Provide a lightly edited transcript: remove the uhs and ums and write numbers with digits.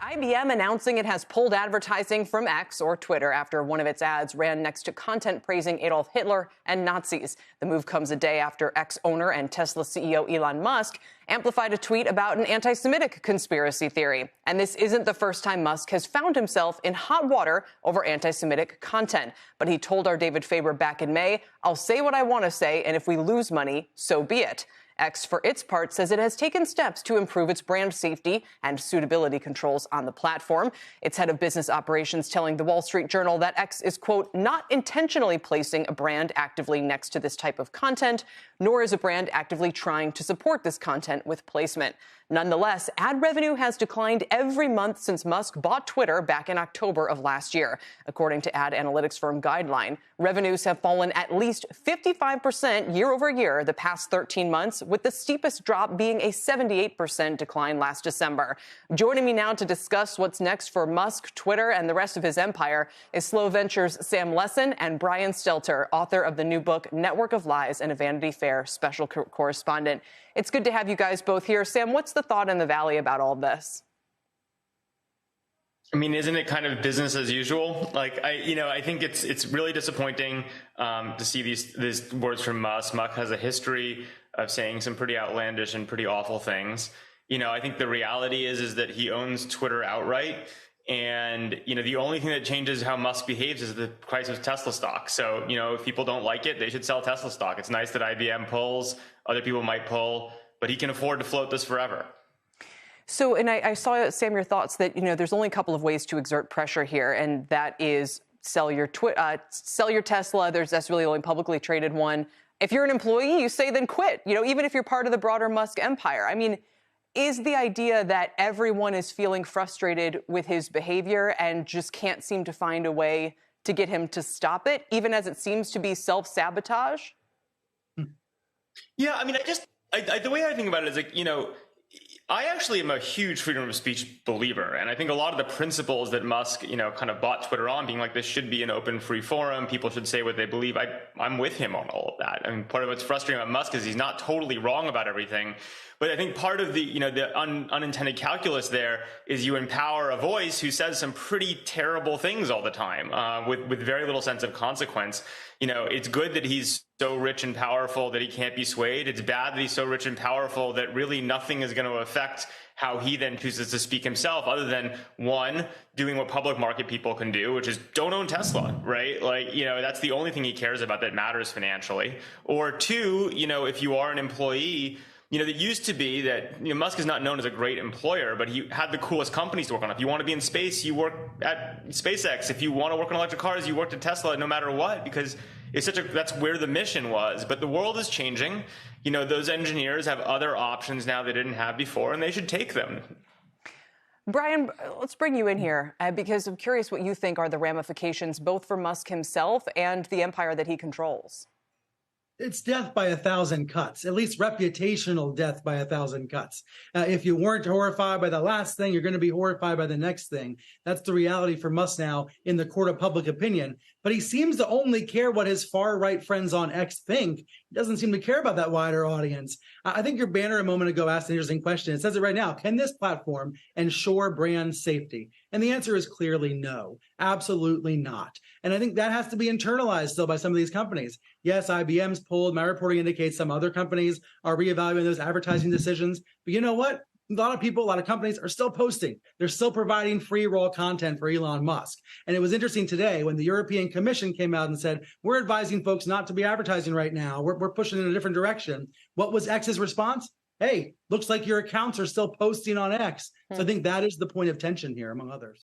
IBM announcing it has pulled advertising from X or Twitter after one of its ads ran next to content praising Adolf Hitler and Nazis. The move comes a day after X owner and Tesla CEO Elon Musk amplified a tweet about an anti-Semitic conspiracy theory. And this isn't the first time Musk has found himself in hot water over anti-Semitic content. But he told our David Faber back in May, "I'll say what I want to say, and if we lose money, so be it." X, for its part, says it has taken steps to improve its brand safety and suitability controls on the platform. Its head of business operations telling the Wall Street Journal that X is, quote, not intentionally placing a brand actively next to this type of content, nor is a brand actively trying to support this content with placement. Nonetheless, ad revenue has declined every month since Musk bought Twitter back in October of last year. According to ad analytics firm Guideline, revenues have fallen at least 55% year over year the past 13 months, with the steepest drop being a 78% decline last December. Joining me now to discuss what's next for Musk, Twitter, and the rest of his empire is Slow Ventures Sam Lessin and Brian Stelter, author of the new book Network of Lies and a Vanity Fair special correspondent. It's good to have you guys both here. Sam, what's the thought in the Valley about all this? I mean, isn't it kind of business as usual? Like, I think it's really disappointing to see these words from Musk. Musk has a history of saying some pretty outlandish and pretty awful things. I think the reality is that he owns Twitter outright. And, the only thing that changes how Musk behaves is the price of Tesla stock. So, if people don't like it, they should sell Tesla stock. It's nice that IBM pulls, other people might pull, but he can afford to float this forever. So, and I saw, Sam, your thoughts that, there's only a couple of ways to exert pressure here, and that is sell your Tesla. That's really the only publicly traded one. If you're an employee, you say then quit, even if you're part of the broader Musk empire. I mean, is the idea that everyone is feeling frustrated with his behavior and just can't seem to find a way to get him to stop it, even as it seems to be self-sabotage? Yeah, I mean, the way I think about it is I actually am a huge freedom of speech believer. And I think a lot of the principles that Musk, kind of bought Twitter on, being like, this should be an open, free forum. People should say what they believe. I'm with him on all of that. I mean, part of what's frustrating about Musk is he's not totally wrong about everything. But I think part of the, the unintended calculus there is you empower a voice who says some pretty terrible things all the time, with very little sense of consequence. It's good that he's so rich and powerful that he can't be swayed. It's bad that he's so rich and powerful that really nothing is going to affect how he then chooses to speak himself, other than, one, doing what public market people can do, which is don't own Tesla, right? That's the only thing he cares about that matters financially. Or two, if you are an employee, it used to be that Musk is not known as a great employer, but he had the coolest companies to work on. If you want to be in space, you work at SpaceX. If you want to work on electric cars, you worked at Tesla, no matter what, because that's where the mission was. But the world is changing. Those engineers have other options now they didn't have before, and they should take them. Brian, let's bring you in here because I'm curious what you think are the ramifications both for Musk himself and the empire that he controls. It's death by 1,000 cuts, at least reputational death by 1,000 cuts. If you weren't horrified by the last thing, you're going to be horrified by the next thing. That's the reality for Musk now in the court of public opinion. But he seems to only care what his far-right friends on X think. He doesn't seem to care about that wider audience. I think your banner a moment ago asked an interesting question. It says it right now. Can this platform ensure brand safety? And the answer is clearly no, absolutely not. And I think that has to be internalized still by some of these companies. Yes, IBM's pulled. My reporting indicates some other companies are reevaluating those advertising decisions. But you know what? A lot of people, a lot of companies are still posting. They're still providing free raw content for Elon Musk. And it was interesting today when the European Commission came out and said, we're advising folks not to be advertising right now. We're pushing in a different direction. What was X's response? Hey, looks like your accounts are still posting on X. So I think that is the point of tension here, among others.